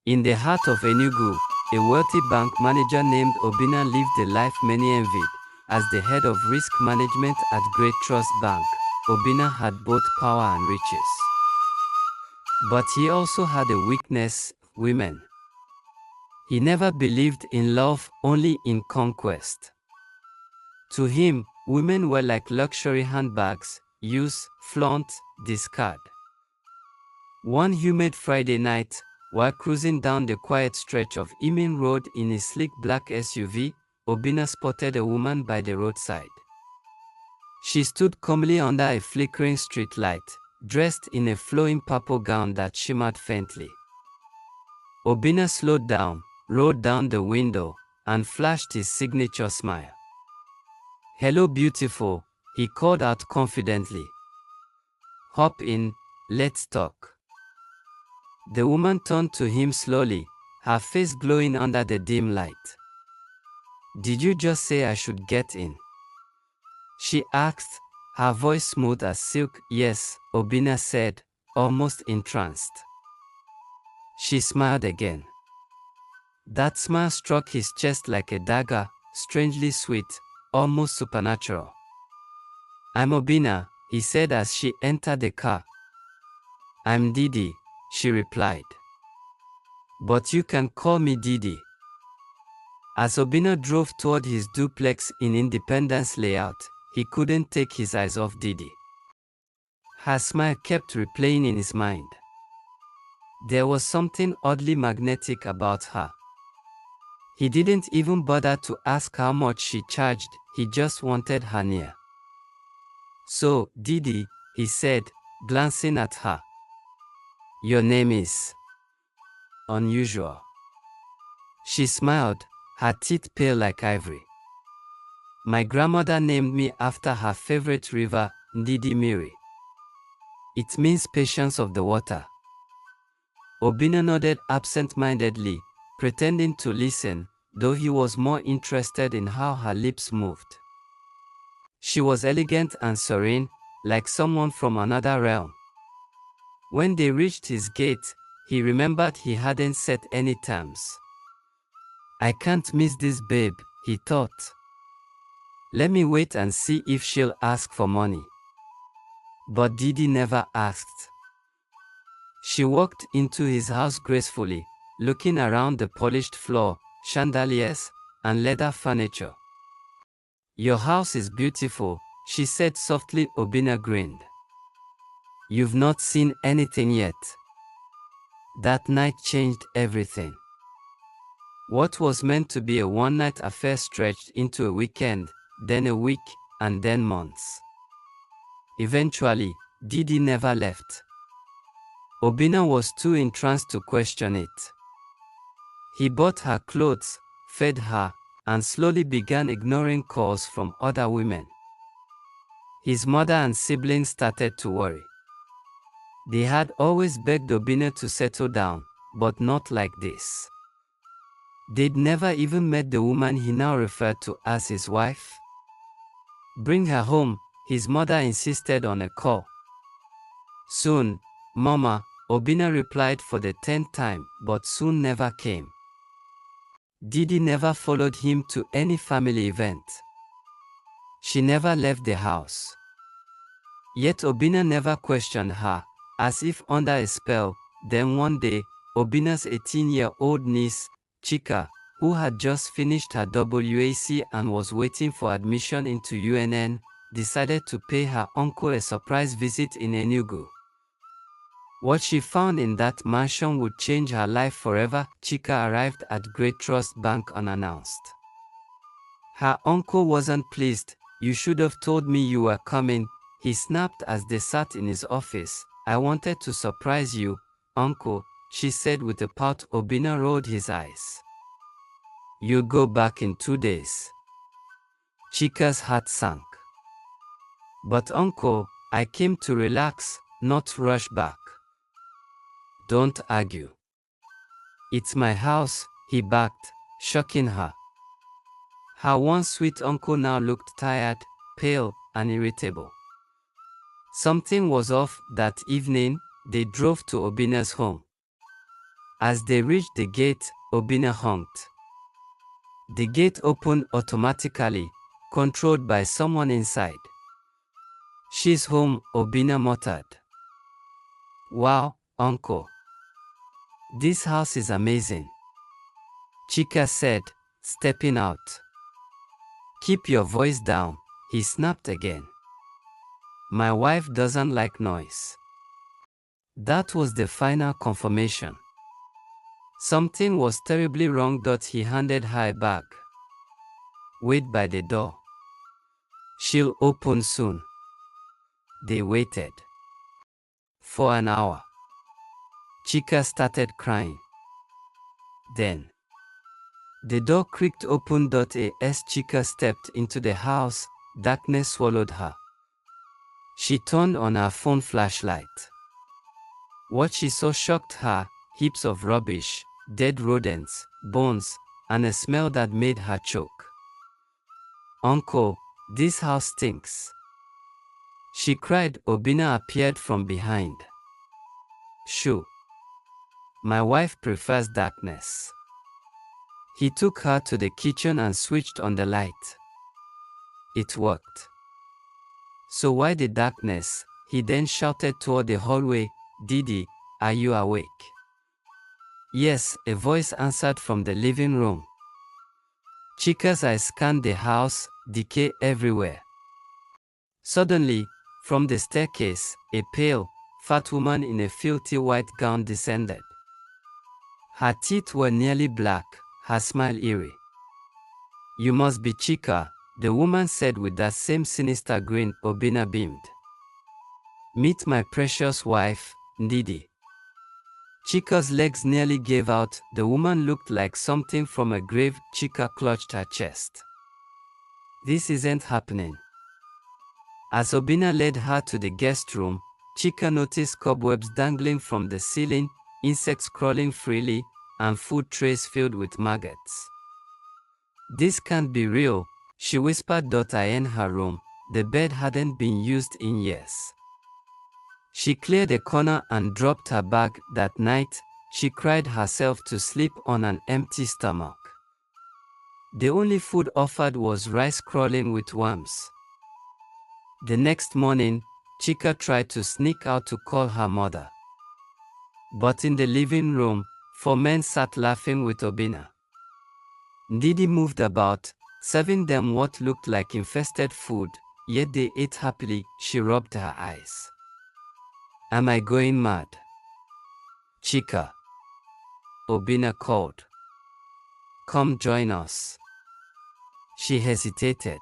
In the heart of Enugu, a wealthy bank manager named Obinna lived a life many envied. As the head of risk management at Great Trust Bank, Obinna had both power and riches. But he also had a weakness: women. He never believed in love, only in conquest. To him, women were like luxury handbags: use, flaunt, discard. One humid Friday night, while cruising down the quiet stretch of Emin Road in a sleek black SUV, Obinna spotted a woman by the roadside. She stood calmly under a flickering street light, dressed in a flowing purple gown that shimmered faintly. Obinna slowed down, rolled down the window, and flashed his signature smile. "Hello, beautiful," he called out confidently. "Hop in, let's talk." The woman turned to him slowly, her face glowing under the dim light. "Did you just say I should get in?" she asked, her voice smooth as silk. "Yes," Obinna said, almost entranced. She smiled again. That smile struck his chest like a dagger, strangely sweet, almost supernatural. "I'm Obinna," he said as she entered the car. "I'm Didi," she replied. "But you can call me Didi." As Obinna drove toward his duplex in Independence Layout, he couldn't take his eyes off Didi. Her smile kept replaying in his mind. There was something oddly magnetic about her. He didn't even bother to ask how much she charged, he just wanted her near. "So, Didi," he said, glancing at her, "your name is unusual." She smiled, her teeth pale like ivory. "My grandmother named me after her favorite river, Ndidi Miri. It means patience of the water." Obinna nodded absent-mindedly, pretending to listen, though he was more interested in how her lips moved. She was elegant and serene, like someone from another realm. When they reached his gate, he remembered he hadn't set any terms. "I can't miss this babe," he thought. "Let me wait and see if she'll ask for money." But Didi never asked. She walked into his house gracefully, looking around the polished floor, chandeliers, and leather furniture. "Your house is beautiful," she said softly. Obinna grinned. "You've not seen anything yet." That night changed everything. What was meant to be a one-night affair stretched into a weekend, then a week, and then months. Eventually, Didi never left. Obinna was too entranced to question it. He bought her clothes, fed her, and slowly began ignoring calls from other women. His mother and siblings started to worry. They had always begged Obinna to settle down, but not like this. They'd never even met the woman he now referred to as his wife. "Bring her home," his mother insisted on a call. "Soon, Mama," Obinna replied for the 10th time, but soon never came. Didi never followed him to any family event. She never left the house. Yet Obinna never questioned her, as if under a spell. Then one day, Obinna's 18-year-old niece, Chika, who had just finished her WAC and was waiting for admission into UNN, decided to pay her uncle a surprise visit in Enugu. What she found in that mansion would change her life forever. Chika arrived at Great Trust Bank unannounced. Her uncle wasn't pleased. "You should have told me you were coming," he snapped as they sat in his office. "I wanted to surprise you, Uncle," she said with a pout. Obinna rolled his eyes. "You'll go back in 2 days." Chika's heart sank. "But Uncle, I came to relax, not rush back." "Don't argue. It's my house," he barked, shocking her. Her once sweet uncle now looked tired, pale, and irritable. Something was off. That evening, they drove to Obinna's home. As they reached the gate, Obinna honked. The gate opened automatically, controlled by someone inside. "She's home," Obinna muttered. "Wow, uncle. This house is amazing," Chika said, stepping out. "Keep your voice down," he snapped again. "My wife doesn't like noise." That was the final confirmation. Something was terribly wrong. He handed her a bag. "Wait by the door. She'll open soon." They waited. For an hour. Chika started crying. Then the door creaked open. As Chika stepped into the house, darkness swallowed her. She turned on her phone flashlight. What she saw shocked her: heaps of rubbish, dead rodents, bones, and a smell that made her choke. "Uncle, this house stinks," she cried. Obinna appeared from behind. "Shoo. My wife prefers darkness." He took her to the kitchen and switched on the light. It worked. "So why the darkness?" He then shouted toward the hallway. "Didi, are you awake?" "Yes," a voice answered from the living room. Chika's eyes scanned the house, decay everywhere. Suddenly, from the staircase, a pale, fat woman in a filthy white gown descended. Her teeth were nearly black, her smile eerie. "You must be Chika," the woman said with that same sinister grin. Obinna beamed. "Meet my precious wife, Ndidi." Chika's legs nearly gave out. The woman looked like something from a grave. Chika clutched her chest. "This isn't happening." As Obinna led her to the guest room, Chika noticed cobwebs dangling from the ceiling, insects crawling freely, and food trays filled with maggots. "This can't be real," she whispered. In her room, the bed hadn't been used in years. She cleared a corner and dropped her bag. That night, she cried herself to sleep on an empty stomach. The only food offered was rice crawling with worms. The next morning, Chika tried to sneak out to call her mother. But in the living room, 4 men sat laughing with Obinna. Ndidi moved about, serving them what looked like infested food, yet they ate happily. She rubbed her eyes. "Am I going mad?" "Chika," Obinna called. "Come join us." She hesitated.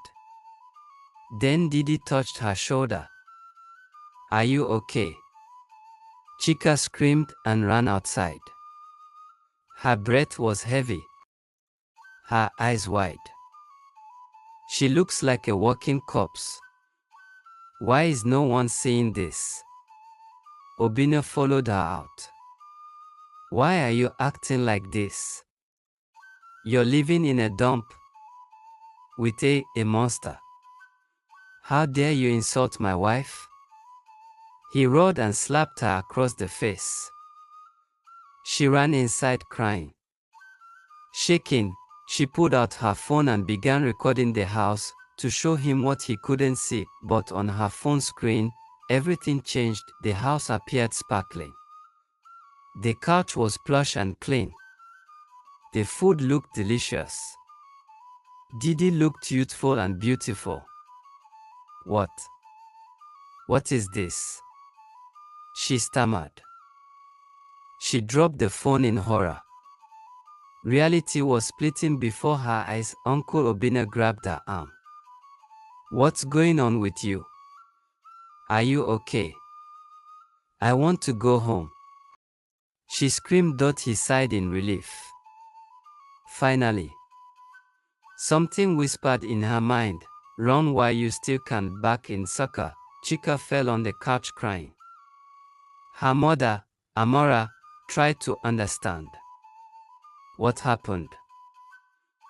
Then Didi touched her shoulder. "Are you okay?" Chika screamed and ran outside. Her breath was heavy, her eyes wide. "She looks like a walking corpse. Why is no one seeing this?" Obinna followed her out. "Why are you acting like this? You're living in a dump with a monster. How dare you insult my wife?" He roared and slapped her across the face. She ran inside crying. Shaking, she pulled out her phone and began recording the house to show him what he couldn't see. But on her phone screen, everything changed. The house appeared sparkling. The couch was plush and clean. The food looked delicious. Didi looked youthful and beautiful. What is this?" she stammered. She dropped the phone in horror. Reality was splitting before her eyes. Uncle Obinna grabbed her arm. "What's going on with you? Are you okay?" "I want to go home," she screamed. He sighed in relief. Finally. Something whispered in her mind, "Run while you still can." Back in soccer, Chika fell on the couch crying. Her mother, Amora, tried to understand. "What happened?"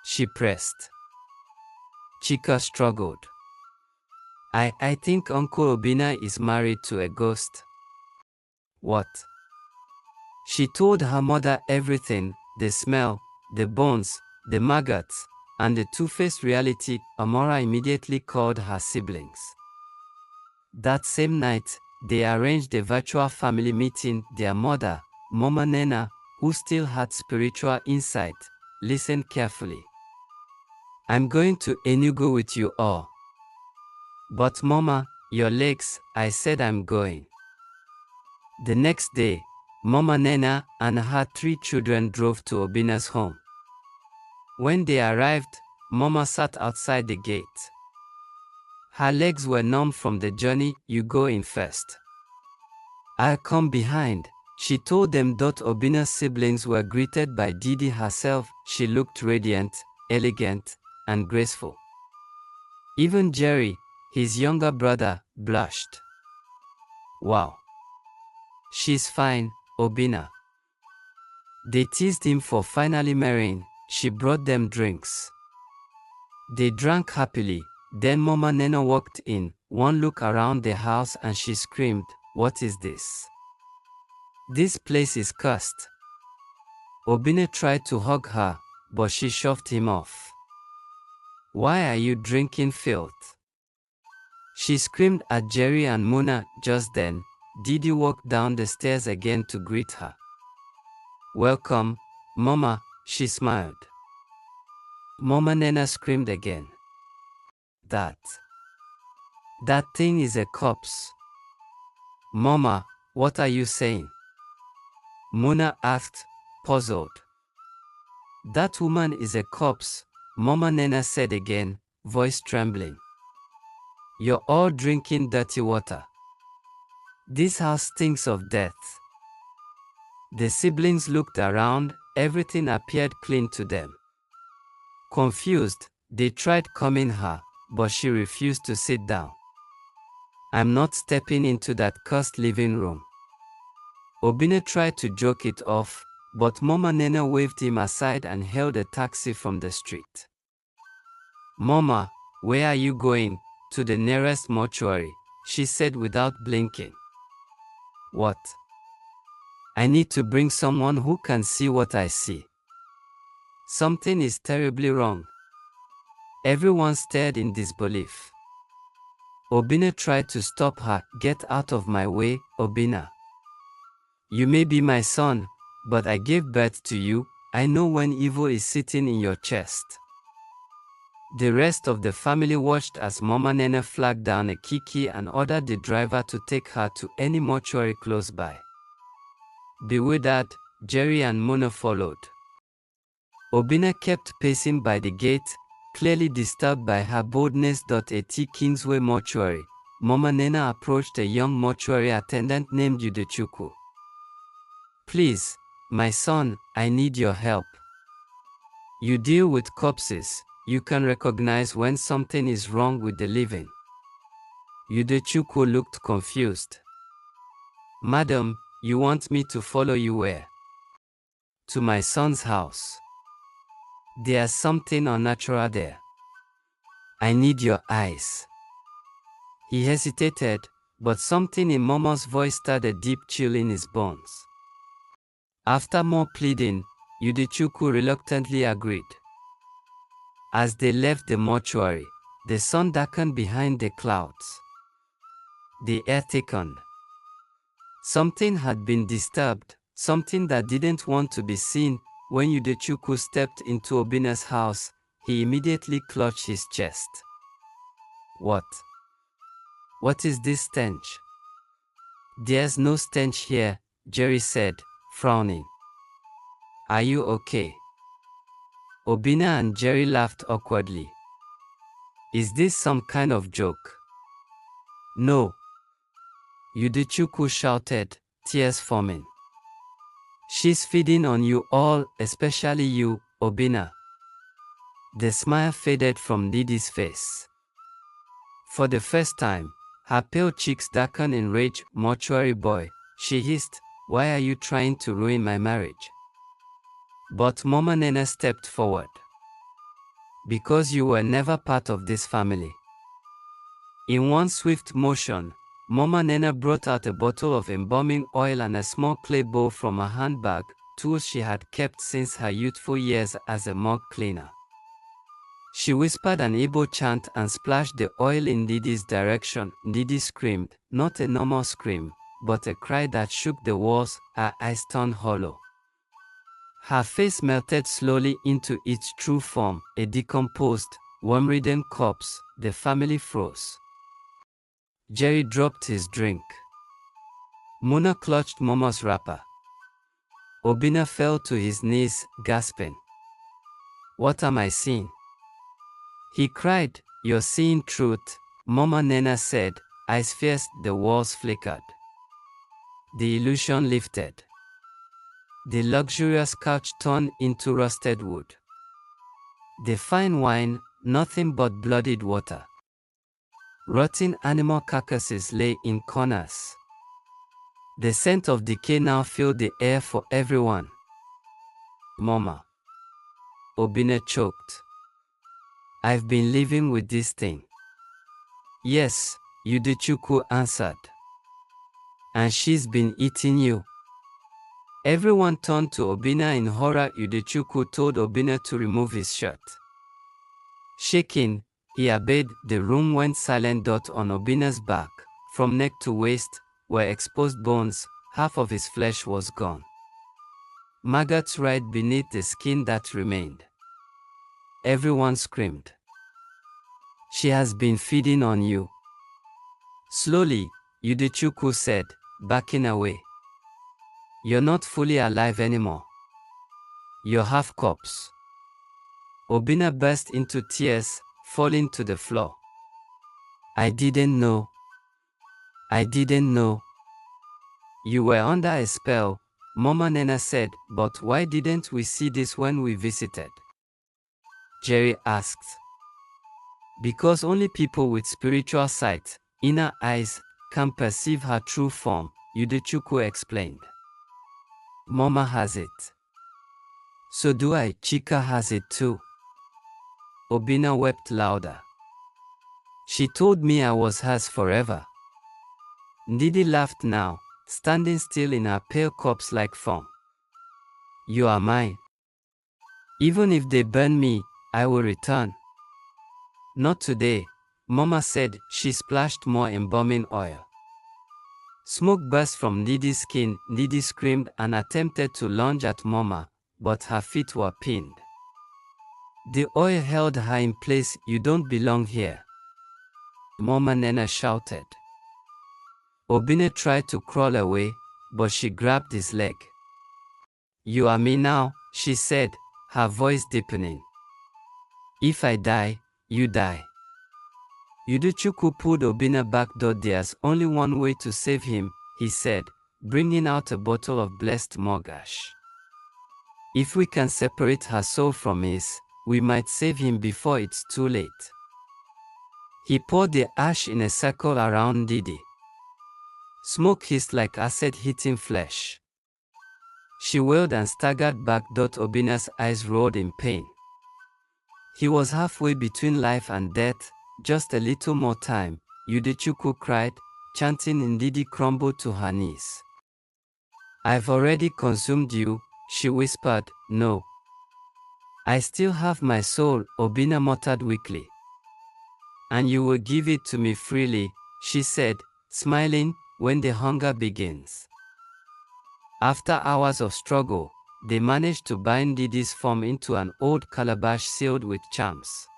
she pressed. Chika struggled. I think Uncle Obinna is married to a ghost." "What?" She told her mother everything, the smell, the bones, the maggots, and the two-faced reality. Amora immediately called her siblings. That same night, they arranged a virtual family meeting. Their mother, Mama Nena, who still had spiritual insight, listened carefully. I'm going to Enugu with you all. But Mama, your legs, I said I'm going. The next day, Mama Nena and her 3 children drove to Obina's home. When they arrived, Mama sat outside the gate. Her legs were numb from the journey. You go in first. I'll come behind, she told them. Obina's siblings were greeted by Didi herself. She looked radiant, elegant, and graceful. Even Jerry, his younger brother, blushed. Wow. She's fine, Obina. They teased him for finally marrying. She brought them drinks. They drank happily. Then Mama Nena walked in, one look around the house and she screamed, "What is this? This place is cursed." Obina tried to hug her, but she shoved him off. "Why are you drinking filth?" she screamed at Jerry and Muna. Just then, Didi walked down the stairs again to greet her. "Welcome, Mama," she smiled. Mama Nena screamed again. That thing is a corpse." "Mama, what are you saying?" Muna asked, puzzled. "That woman is a corpse," Mama Nena said again, voice trembling. "You're all drinking dirty water. This house stinks of death." The siblings looked around. Everything appeared clean to them. Confused, they tried calming her, but she refused to sit down. "I'm not stepping into that cursed living room." Obina tried to joke it off, but Mama Nena waved him aside and hailed a taxi from the street. "Mama, where are you going?" "To the nearest mortuary," she said without blinking. "What?" "I need to bring someone who can see what I see. Something is terribly wrong." Everyone stared in disbelief. Obina tried to stop her. "Get out of my way, Obina. You may be my son, but I gave birth to you. I know when evil is sitting in your chest." The rest of the family watched as Mama Nena flagged down a kiki and ordered the driver to take her to any mortuary close by. Bewildered, Jerry and Muna followed. Obina kept pacing by the gate, clearly disturbed by her boldness. At Kingsway Mortuary, Mama Nena approached a young mortuary attendant named Udechukwu. "Please, my son, I need your help. You deal with corpses, you can recognize when something is wrong with the living." Udechukwu looked confused. "Madam, you want me to follow you where?" "To my son's house. There's something unnatural there. I need your eyes." He hesitated, but something in Mama's voice stirred a deep chill in his bones. After more pleading, Udechukwu reluctantly agreed. As they left the mortuary, the sun darkened behind the clouds. The air thickened. Something had been disturbed, something that didn't want to be seen. When Udechukwu stepped into Obina's house, he immediately clutched his chest. What is this stench?" "There's no stench here," Jerry said, frowning. "Are you okay?" Obina and Jerry laughed awkwardly. "Is this some kind of joke?" "No," Udechukwu shouted, tears forming. "She's feeding on you all, especially you, Obina." The smile faded from Didi's face. For the first time, her pale cheeks darkened in rage. "Mortuary boy," she hissed, "why are you trying to ruin my marriage?" But Mama Nena stepped forward. "Because you were never part of this family." In one swift motion, Mama Nena brought out a bottle of embalming oil and a small clay bowl from her handbag, tools she had kept since her youthful years as a mug cleaner. She whispered an Igbo chant and splashed the oil in Ndidi's direction. Ndidi screamed, not a normal scream, but a cry that shook the walls, her eyes turned hollow. Her face melted slowly into its true form, a decomposed, worm-ridden corpse. The family froze. Jerry dropped his drink. Muna clutched Momo's wrapper. Obinna fell to his knees, gasping. "What am I seeing?" He cried. "You're seeing truth," Mama Nena said. Eyes fierce, the walls flickered. The illusion lifted. The luxurious couch turned into rusted wood. The fine wine, nothing but bloodied water. Rotting animal carcasses lay in corners. The scent of decay now filled the air for everyone. "Mama," Obinna choked. "I've been living with this thing." "Yes," Udechukwu answered. "And she's been eating you." Everyone turned to Obinna in horror. Udechukwu told Obinna to remove his shirt. Shaking, he obeyed. The room went silent. On Obinna's back, from neck to waist, were exposed bones. Half of his flesh was gone. Maggots right beneath the skin that remained. Everyone screamed. "She has been feeding on you." Slowly, Udechukwu said, backing away. "You're not fully alive anymore. You're half corpse." Obinna burst into tears, falling to the floor. "I didn't know. I didn't know." "You were under a spell," Mama Nena said. "But why didn't we see this when we visited?" Jerry asked. "Because only people with spiritual sight, inner eyes, can perceive her true form," Udechukwu explained. "Mama has it. So do I. Chika has it too." Obinna wept louder. "She told me I was hers forever." Ndidi laughed now, standing still in her pale corpse-like form. "You are mine. Even if they burn me, I will return." "Not today," Mama said. She splashed more embalming oil. Smoke burst from Ndidi's skin. Ndidi screamed and attempted to lunge at Mama, but her feet were pinned. The oil held her in place. "You don't belong here," Mama Nena shouted. Obinna tried to crawl away, but she grabbed his leg. "You are me now," she said, her voice deepening. "If I die, you die." Udechukwu pulled Obinna back. "There's only one way to save him," he said, bringing out a bottle of blessed Mogash. "If we can separate her soul from his, we might save him before it's too late." He poured the ash in a circle around Ndidi. Smoke hissed like acid hitting flesh. She wailed and staggered back. Obinna's eyes rolled in pain. He was halfway between life and death. "Just a little more time," Udechukwu cried, chanting. Ndidi crumbled to her knees. "I've already consumed you," she whispered. "No. I still have my soul," Obinna muttered weakly. "And you will give it to me freely," she said, smiling, "when the hunger begins." After hours of struggle, they managed to bind Ndidi's form into an old calabash sealed with charms.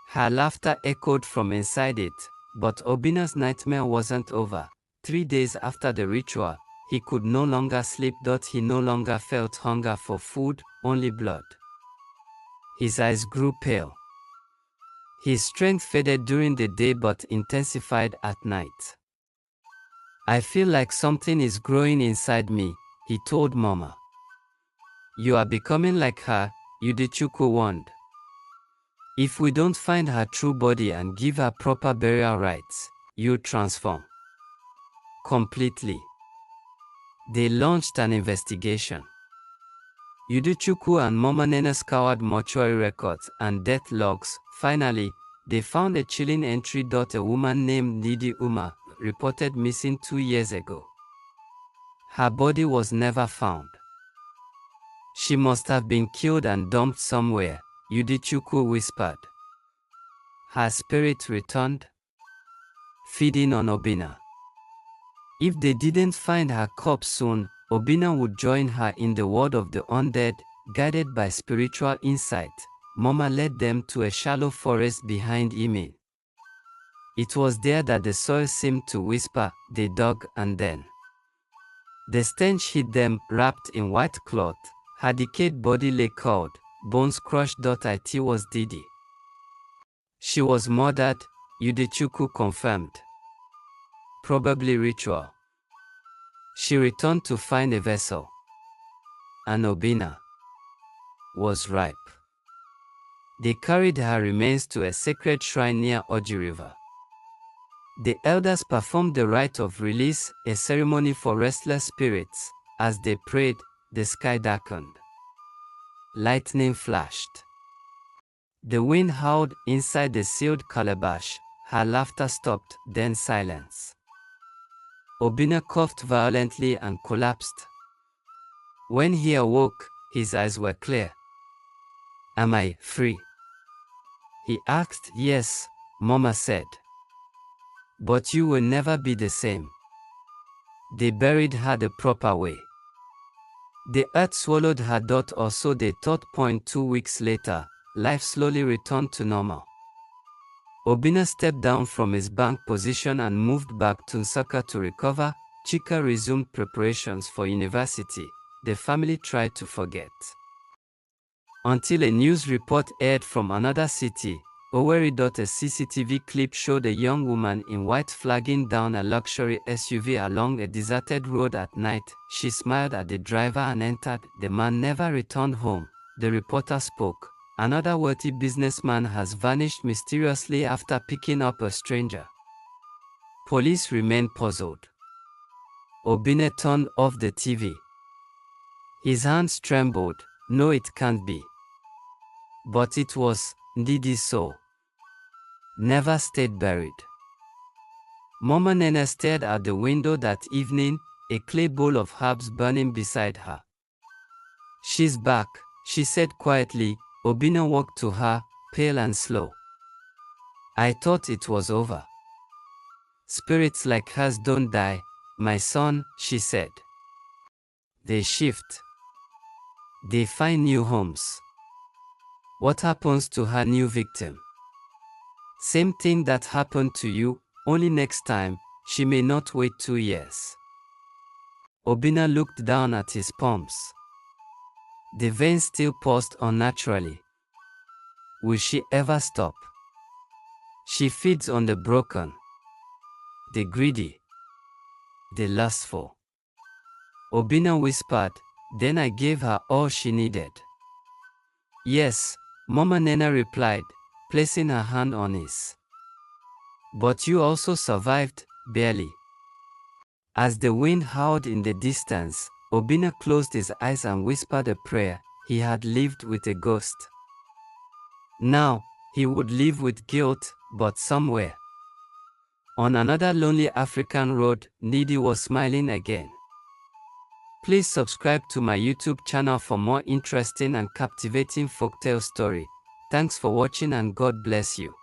Her laughter echoed from inside it, but Obinna's nightmare wasn't over. 3 days after the ritual, he could no longer sleep. He no longer felt hunger for food, only blood. His eyes grew pale. His strength faded during the day but intensified at night. "I feel like something is growing inside me," he told Mama. "You are becoming like her," Udechukwu warned. "If we don't find her true body and give her proper burial rites, you'll transform completely." They launched an investigation. Udechukwu and Mama Nena scoured mortuary records and death logs. Finally, they found a chilling entry. A woman named Ndidi Uma, reported missing 2 years ago. Her body was never found. She must have been killed and dumped somewhere, Udichukwu whispered. Her spirit returned, feeding on Obinna. If they didn't find her corpse soon, Obinna would join her in the world of the undead. Guided by spiritual insight, Mama led them to a shallow forest behind Imin. It was there that the soil seemed to whisper. They dug, and then the stench hit them, wrapped in white cloth. Her decayed body lay cold, bones crushed. It was Didi. She was murdered, Udichukwu confirmed. Probably ritual. She returned to find a vessel. And Obinna was ripe. They carried her remains to a sacred shrine near Oji River. The elders performed the rite of release, a ceremony for restless spirits. As they prayed, the sky darkened. Lightning flashed. The wind howled inside the sealed calabash. Her laughter stopped, then silence. Obinna coughed violently and collapsed. When he awoke, his eyes were clear. Am I free? He asked. Yes, Mama said. But you will never be the same. They buried her the proper way. The earth swallowed her. Or so they thought. 2 weeks later, life slowly returned to normal. Obinna stepped down from his bank position and moved back to Nsukka to recover. Chika resumed preparations for university. The family tried to forget. Until a news report aired from another city, Owerri. A CCTV clip showed a young woman in white flagging down a luxury SUV along a deserted road at night. She smiled at the driver and entered. The man never returned home. The reporter spoke. Another wealthy businessman has vanished mysteriously after picking up a stranger. Police remained puzzled. Obinna turned off the TV. His hands trembled. No, it can't be. But it was. Ndidi's soul never stayed buried. Mama Nene stared at the window that evening, a clay bowl of herbs burning beside her. She's back, she said quietly. Obinna walked to her, pale and slow. I thought it was over. Spirits like hers don't die, my son, she said. They shift. They find new homes. What happens to her new victim? Same thing that happened to you, only next time, she may not wait 2 years. Obinna looked down at his palms. The veins still pulsed unnaturally. Will she ever stop? She feeds on the broken, the greedy, the lustful. Obinna whispered, then I gave her all she needed. Yes, Mama Nena replied, placing her hand on his. But you also survived, barely. As the wind howled in the distance, Obinna closed his eyes and whispered a prayer. He had lived with a ghost. Now, he would live with guilt, but somewhere. On another lonely African road, Ndidi was smiling again. Please subscribe to my YouTube channel for more interesting and captivating folktale story. Thanks for watching and God bless you.